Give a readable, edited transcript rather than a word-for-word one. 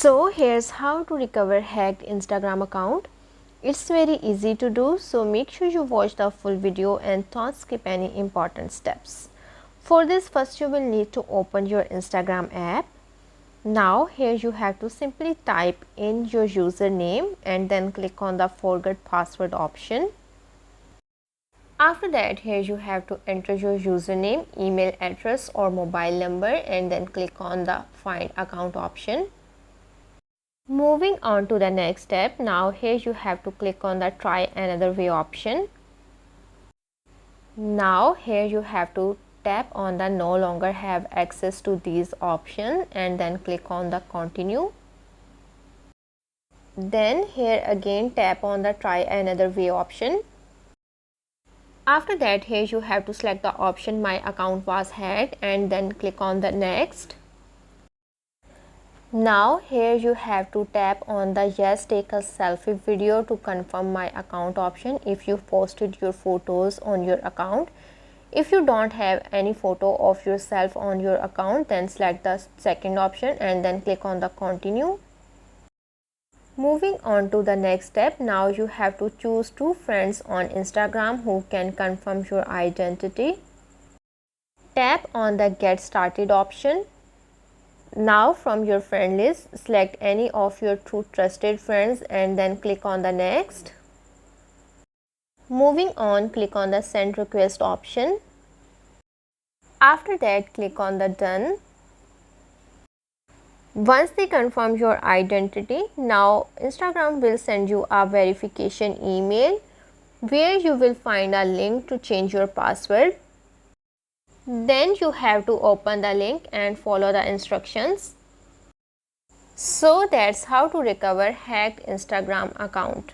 So here's how to recover hacked Instagram account. It's very easy to do, so make sure you watch the full video and don't skip any important steps. For this, first you will need to open your Instagram app. Now here you have to simply type in your username and then click on the forget password option. After that, here you have to enter your username, email address or mobile number and then click on the find account option. Moving on to the next step, now here you have to click on the try another way option. Now here you have to tap on the no longer have access to these options and then click on the continue. Then here again tap on the try another way option. After that, here you have to select the option my account was hacked and then click on the next. Now here you have to tap on the yes take a selfie video to confirm my account option if you posted your photos on your account. If you don't have any photo of yourself on your account, then select the second option and then click on the continue. Moving on to the next step, now you have to choose 2 friends on Instagram who can confirm your identity. Tap on the get started option. Now from your friend list, select any of your 2 trusted friends and then click on the next. Moving on, click on the send request option. After that, click on the done. Once they confirm your identity, now Instagram will send you a verification email where you will find a link to change your password. Then you have to open the link and follow the instructions. So that's how to recover hacked Instagram account.